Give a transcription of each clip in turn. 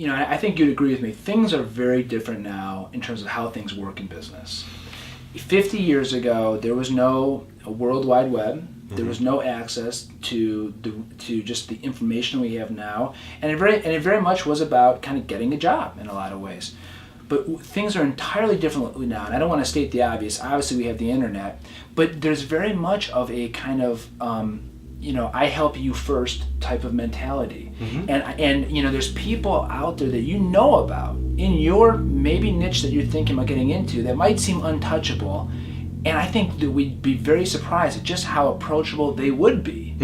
I think you'd agree with me. Things are very different now in terms of how things work in business. 50 years ago, there was no World Wide Web. There was no access to just the information we have now, and it very much was about kind of getting a job in a lot of ways. But things are entirely different now, and I don't want to state the obvious. Obviously, we have the internet, but there's very much of a kind of I help you first type of mentality, and there's people out there that you know about in your maybe niche that you're thinking about getting into that might seem untouchable. And I think that we'd be very surprised at just how approachable they would be.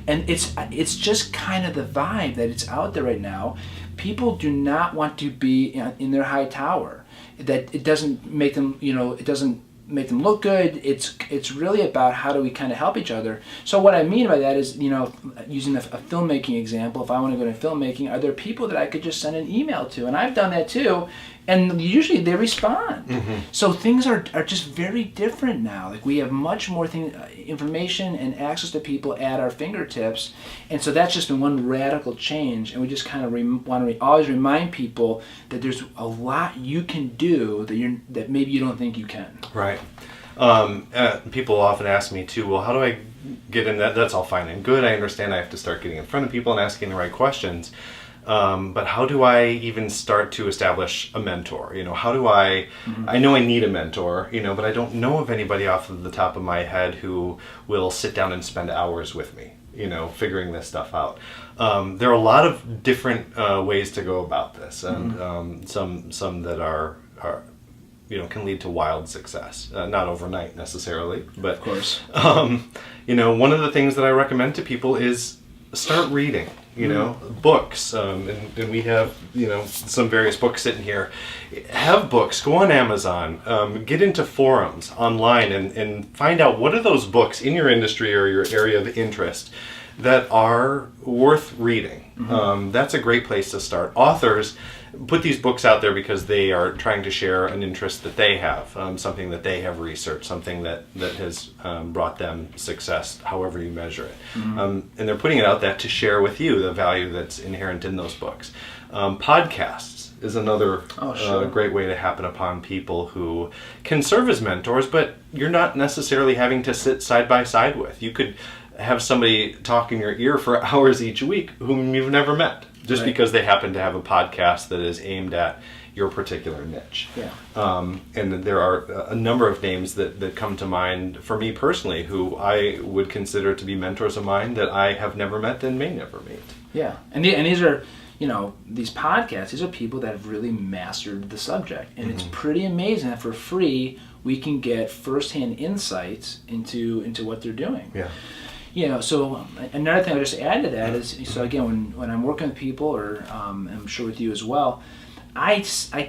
And it's just kind of the vibe that it's out there right now. People do not want to be in their high tower. That it doesn't make them, it doesn't make them look good. It's really about how do we kind of help each other. So what I mean by that is, using a filmmaking example, if I want to go into filmmaking, are there people that I could just send an email to? And I've done that too. And usually they respond. So things are just very different now. Like we have much more information and access to people at our fingertips. And so that's just been one radical change. And we just kind of want to always remind people that there's a lot you can do that maybe you don't think you can. Right. People often ask me too, well, how do I get in that? That's all fine and good. I understand I have to start getting in front of people and asking the right questions. But how do I even start to establish a mentor? How do I know I need a mentor, but I don't know of anybody off of the top of my head who will sit down and spend hours with me, figuring this stuff out. There are a lot of different ways to go about this, and some that are can lead to wild success. Not overnight necessarily, but of course. One of the things that I recommend to people is start reading. Books, and we have, some various books sitting here. Have books, go on Amazon, get into forums online and find out what are those books in your industry or your area of interest that are worth reading. That's a great place to start. Authors put these books out there because they are trying to share an interest that they have, something that they have researched, something that has brought them success, however you measure it. And they're putting it out there to share with you the value that's inherent in those books. Podcasts is another great way to happen upon people who can serve as mentors, but you're not necessarily having to sit side by side with. You could have somebody talk in your ear for hours each week whom you've never met. Just because they happen to have a podcast that is aimed at your particular niche. Yeah. And there are a number of names that come to mind for me personally who I would consider to be mentors of mine that I have never met and may never meet. Yeah. And these are, these podcasts, these are people that have really mastered the subject. And it's pretty amazing that for free we can get firsthand insights into what they're doing. Yeah. So another thing I'll just add to that is, so again, when I'm working with people, or I'm sure with you as well, I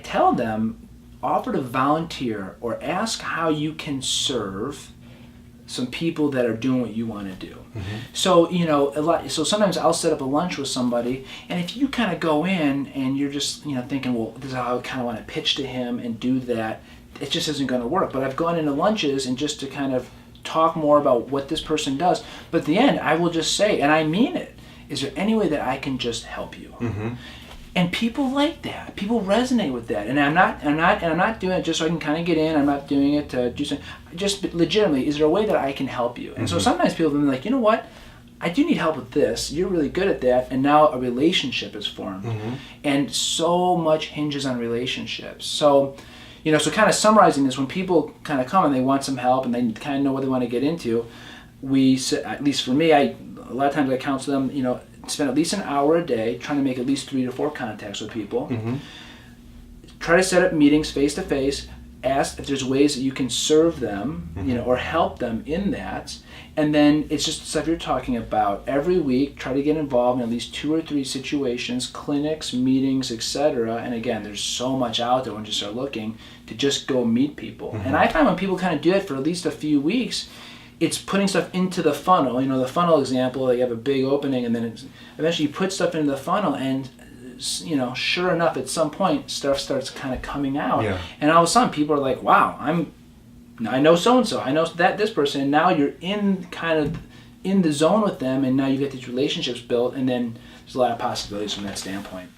tell them, offer to volunteer or ask how you can serve some people that are doing what you want to do. So, so sometimes I'll set up a lunch with somebody, and if you kind of go in and you're just, thinking, well, this is how I kind of want to pitch to him and do that, it just isn't going to work. But I've gone into lunches and just to kind of talk more about what this person does, but at the end I will just say, and I mean it, is there any way that I can just help you? And people like that. People resonate with that. And I'm not doing it just so I can kind of get in. I'm not doing it to do something. Just legitimately, is there a way that I can help you? And so sometimes people will be like, you know what? I do need help with this. You're really good at that. And now a relationship is formed. And so much hinges on relationships. So so kind of summarizing this, when people kind of come and they want some help and they kind of know what they want to get into, at least for me, a lot of times I counsel them, spend at least an hour a day trying to make at least 3 to 4 contacts with people. Try to set up meetings face to face. Ask if there's ways that you can serve them, or help them in that. And then it's just stuff you're talking about. Every week, try to get involved in at least 2 or 3 situations, clinics, meetings, etc. And again, there's so much out there when you start looking to just go meet people. And I find when people kind of do it for at least a few weeks, it's putting stuff into the funnel. The funnel example, you have a big opening and then eventually you put stuff into the funnel, and sure enough, at some point, stuff starts kind of coming out. And all of a sudden, people are like, wow, I'm now I know so and so, I know that this person, and now you're in the zone with them, and now you get these relationships built, and then there's a lot of possibilities from that standpoint.